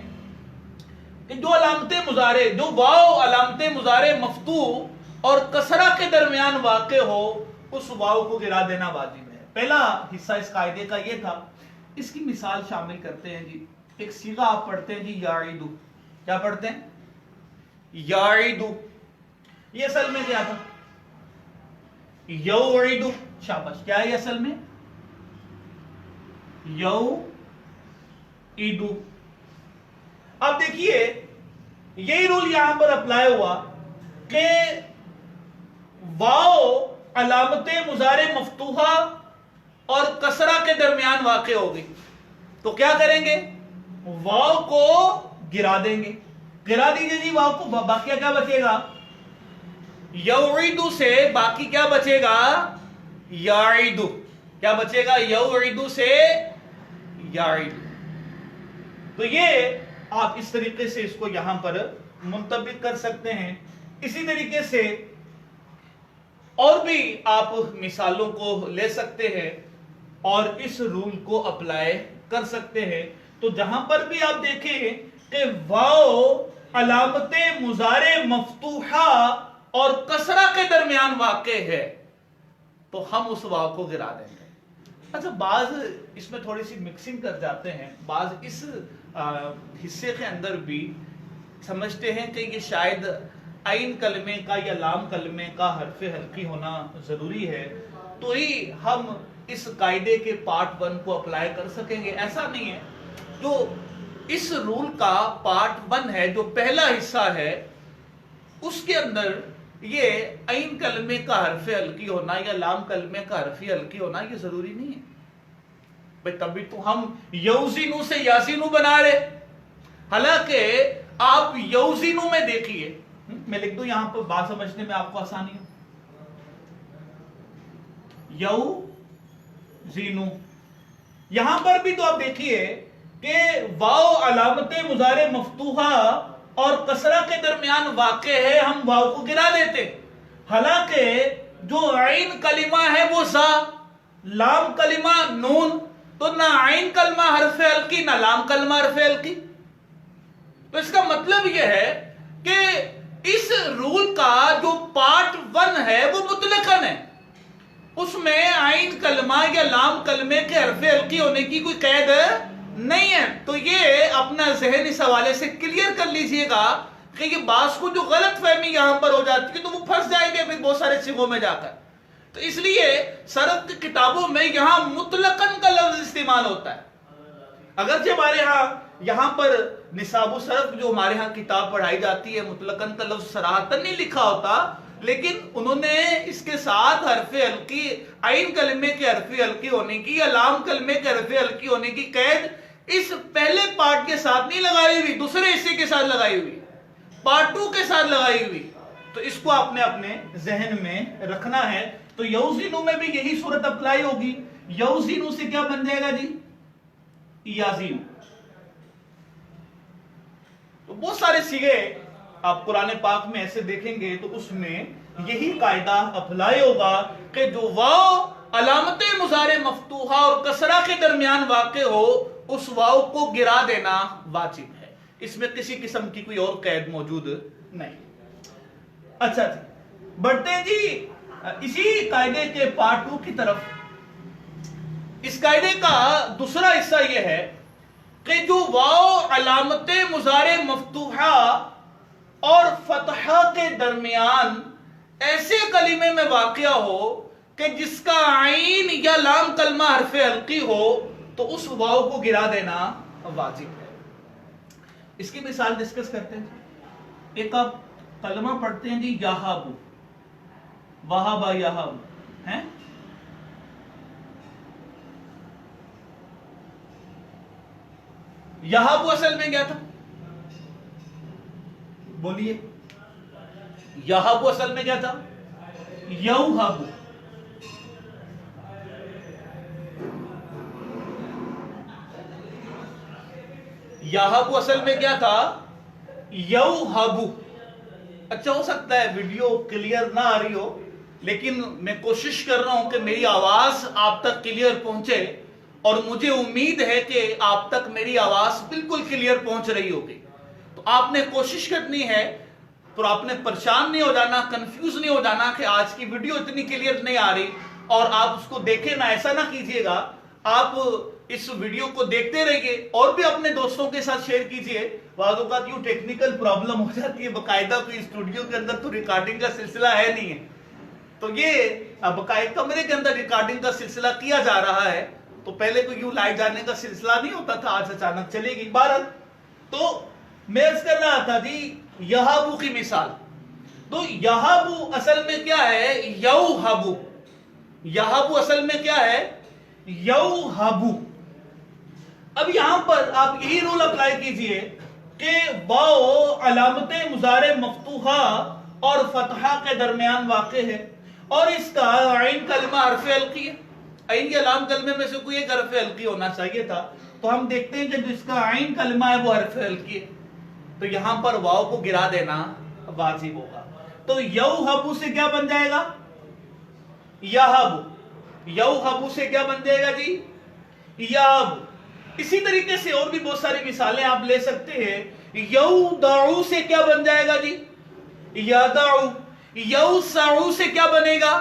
کہ جو علامت مضارع, جو واو علامت مضارع مفتوح اور کسرہ کے درمیان واقع ہو اس واو کو گرا دینا واجب ہے. پہلا حصہ اس قاعدے کا یہ تھا. اس کی مثال شامل کرتے ہیں جی. ایک صیغہ آپ پڑھتے ہیں جی یعیدو. کیا پڑھتے ہیں؟ یعیدو. یہ اصل میں کیا تھا؟ یوعیدو. شاباش. کیا ہے یہ اصل میں؟ یوعیدو. اب دیکھیے یہی رول یہاں پر اپلائی ہوا کہ واو علامت مضارع مفتوحہ اور کسرہ کے درمیان واقع ہو گئی تو کیا کریں گے؟ واو کو گرا دیں گے. گرا دیجئے جی واو کو. باقی کیا بچے گا؟ یوعیدو سے باقی کیا بچے گا؟ یعیدو. کیا بچے گا؟ یوعیدو سے یعیدو. تو یہ آپ اس طریقے سے اس کو یہاں پر منطبق کر سکتے ہیں. اسی طریقے سے اور بھی آپ مثالوں کو لے سکتے ہیں اور اس رول کو اپلائی کر سکتے ہیں. تو جہاں پر بھی آپ دیکھیں کہ واو علامت مضارع مفتوحہ اور کسرہ کے درمیان واقع ہے تو ہم اس واو کو گرا دیں گے. اچھا بعض اس میں تھوڑی سی مکسنگ کر جاتے ہیں. بعض اس حصے کے اندر بھی سمجھتے ہیں کہ یہ شاید عین کلمے کا یا لام کلمے کا حرف حلقی ہونا ضروری ہے تو ہی ہم اس قاعدے کے پارٹ 1 کو اپلائی کر سکیں گے. ایسا نہیں ہے. جو اس رول کا پارٹ 1 ہے, جو پہلا حصہ ہے, اس کے اندر یہ عین کلمے کا حرف حلقی ہونا یا لام کلمے کا حرف حلقی ہونا یہ ضروری نہیں ہے. بھئی تبھی تو ہم یوزینو سے یاسینو بنا رہے. حالانکہ آپ یوزینو میں دیکھیے, میں لکھ دوں یہاں پر بات سمجھنے میں آپ کو آسانی ہو. یوزینو. یہاں پر بھی تو آپ دیکھیے کہ واو علامت مضارع مفتوحہ اور کسرہ کے درمیان واقع ہے, ہم واو کو گرا دیتے. حالانکہ جو عین کلمہ ہے وہ زا, لام کلمہ نون, تو نہ عین کلمہ حرف حلقی نہ لام کلمہ حرف حلقی. تو اس کا مطلب یہ ہے کہ اس رول کا جو پارٹ 1 ہے وہ مطلقاً ہے, اس میں عین کلمہ یا لام کلمے کے حرف حلقی ہونے کی کوئی قید نہیں ہے. تو یہ اپنا ذہن اس حوالے سے کلیئر کر لیجئے گا کہ یہ بعض کو جو غلط فہمی یہاں پر ہو جاتی ہے تو وہ پھنس جائیں گے پھر بہت سارے صیغوں میں جا کر. تو اس لیے صرف کی کتابوں میں یہاں مطلقاً کا لفظ استعمال ہوتا ہے. اگرچہ ہمارے ہاں یہاں پر نصاب الصرف جو ہمارے ہاں کتاب پڑھائی جاتی ہے مطلقاً کا لفظ صراحتاً نہیں لکھا ہوتا, لیکن انہوں نے اس کے ساتھ حرف حلقی، عین کلمے کے حرف حلقی ہونے کی یا لام کلمے کے حرف حلقی ہونے کی قید اس پہلے پارٹ کے ساتھ نہیں لگائی ہوئی، دوسرے حصے کے ساتھ لگائی ہوئی، پارٹ 2 کے ساتھ لگائی ہوئی. تو اس کو آپ نے اپنے ذہن میں رکھنا ہے. تو یوزینو میں بھی یہی صورت اپلائی ہوگی. یوزینو سے کیا بن جائے گا جی؟ یازینو. تو بہت سارے صیغے آپ قرآن پاک میں ایسے دیکھیں گے تو اس میں یہی قاعدہ اپلائی ہوگا کہ جو واو علامت مضارع مفتوحہ اور کسرہ کے درمیان واقع ہو اس واو کو گرا دینا واجب ہے. اس میں کسی قسم کی کوئی اور قید موجود نہیں. اچھا جی بڑھتے ہیں جی اسی قاعدے کے پارٹ 2 کی طرف. اس قاعدے کا دوسرا حصہ یہ ہے کہ جو واو علامت مضارع مفتوحہ اور فتحہ کے درمیان ایسے کلمے میں واقع ہو کہ جس کا عین یا لام کلمہ حرف حلقی ہو تو اس واو کو گرا دینا واجب ہے. اس کی مثال ڈسکس کرتے ہیں. ایک آپ کلمہ پڑھتے ہیں جی یہابو، وہابا یہابو ہیں. یہابو اصل میں کیا تھا؟ بولیے. یہابو اصل میں کیا تھا؟ یوہابو. یہابو اصل میں کیا تھا؟ یوہابو. اچھا ہو سکتا ہے ویڈیو کلیئر نہ آ رہی ہو لیکن میں کوشش کر رہا ہوں کہ میری آواز آپ تک کلیئر پہنچے اور مجھے امید ہے کہ آپ تک میری آواز بالکل کلیئر پہنچ رہی ہوگی. تو آپ نے کوشش کرنی ہے تو آپ نے پریشان نہیں ہو جانا، کنفیوز نہیں ہو جانا کہ آج کی ویڈیو اتنی کلیئر نہیں آ رہی اور آپ اس کو دیکھیں نہ. ایسا نہ کیجئے گا. آپ اس ویڈیو کو دیکھتے رہیے اور بھی اپنے دوستوں کے ساتھ شیئر کیجئے. بعض اوقات یوں ٹیکنیکل پرابلم ہو جاتی ہے، باقاعدہ کوئی اسٹوڈیو کے اندر تو ریکارڈنگ کا سلسلہ ہے نہیں ہے، تو یہ باقاعدہ کمرے کے اندر ریکارڈنگ کا سلسلہ کیا جا رہا ہے. تو پہلے کوئی یوں لائیو جانے کا سلسلہ نہیں ہوتا تھا، آج اچانک چلے گی. بہرحال تو میں عرض کر رہا تھا جی یہابو کی مثال. تو یہابو اصل میں کیا ہے؟ یوہابو. یہابو اصل میں کیا ہے؟ یوہابو. اب یہاں پر آپ یہی رول اپلائی کیجئے کہ واو علامت مضارع مفتوحہ اور فتحہ کے درمیان واقع ہے اور اس کا عین کلمہ حرف حلقی ہے. عین یا لام کلمے میں سے کوئی ایک حرف حلقی ہونا چاہیے تھا. تو ہم دیکھتے ہیں کہ جو اس کا عین کلمہ ہے وہ حرف حلقی ہے تو یہاں پر واو کو گرا دینا واجب ہوگا. تو یوہابو سے کیا بن جائے گا؟ یہابو. یوہابو سے کیا بن جائے گا جی؟ یہابو. اسی طریقے سے اور بھی بہت ساری مثالیں آپ لے سکتے ہیں. یودعو سے کیا بن جائے گا جی؟ یدعو. یوسعو سے کیا بنے گا؟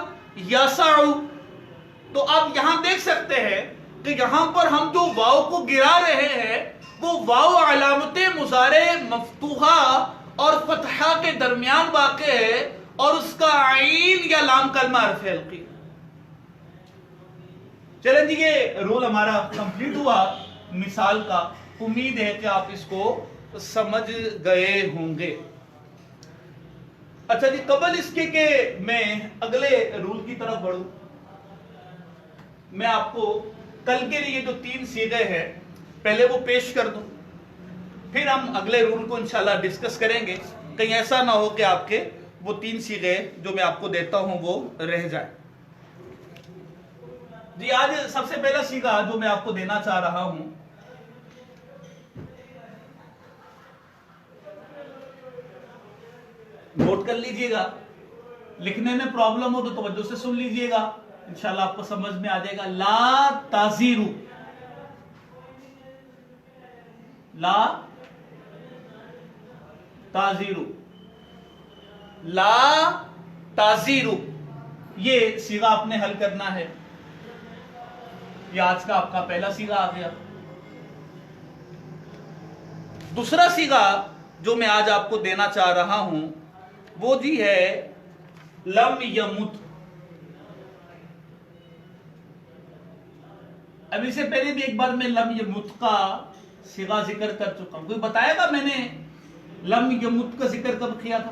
یسعو. تو آپ یہاں دیکھ سکتے ہیں کہ یہاں پر ہم جو واو کو گرا رہے ہیں وہ واو علامت مضارع مفتوحہ اور فتحہ کے درمیان واقع ہے اور اس کا عین یا لام کلمہ حرف حلقی. چلیں جی یہ رول ہمارا کمپلیٹ ہوا مثال کا. امید ہے کہ آپ اس کو سمجھ گئے ہوں گے. اچھا جی قبل اس کے کہ میں اگلے رول کی طرف بڑھوں میں آپ کو کل کے لیے جو 3 صیغے ہیں پہلے وہ پیش کر دوں پھر ہم اگلے رول کو انشاءاللہ ڈسکس کریں گے. کہیں ایسا نہ ہو کہ آپ کے وہ 3 صیغے جو میں آپ کو دیتا ہوں وہ رہ جائیں. جی آج سب سے پہلا صیغہ جو میں آپ کو دینا چاہ رہا ہوں نوٹ کر لیجئے گا. لکھنے میں پرابلم ہو تو توجہ سے سن لیجئے گا، انشاءاللہ آپ کو سمجھ میں آ جائے گا. لا تازیرو. لا تازیرو. لا تازیرو. یہ صیغہ آپ نے حل کرنا ہے. یہ آج کا آپ کا پہلا صیغہ آ گیا. دوسرا صیغہ جو میں آج آپ کو دینا چاہ رہا ہوں وہ جی ہے لم یمت. اب اس سے پہلے بھی ایک بار میں لم یمت کا صیغہ ذکر کر چکا ہوں. کوئی بتائے گا میں نے لم یمت کا ذکر کب کیا تھا؟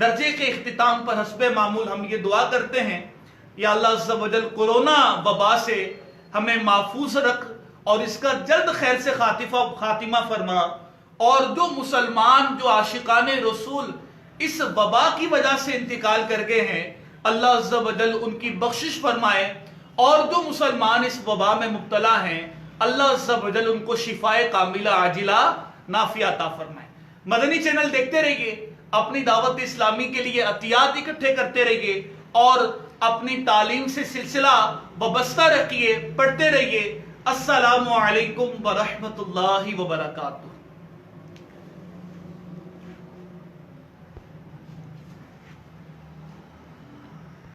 درجے کے اختتام پر حسب معمول ہم یہ دعا کرتے ہیں، یا اللہ عز و جل کورونا وبا سے ہمیں محفوظ رکھ اور اس کا جلد خیر سے خاتمہ فرما، اور جو مسلمان جو عاشقان رسول اس وبا کی وجہ سے انتقال کر گئے ہیں، اللہ عز و جل ان کی بخشش فرمائے، اور جو مسلمان اس وبا میں مبتلا ہیں اللہ عز و جل ان کو شفائے کاملہ عاجلہ نافعہ عطا فرمائے۔ مدنی چینل دیکھتے رہیے، اپنی دعوت اسلامی کے لیے عطیات اکٹھے کرتے رہیے، اور اپنی تعلیم سے سلسلہ وابستہ رکھیے، پڑھتے رہیے۔ السلام علیکم ورحمۃ اللہ وبرکاتہ۔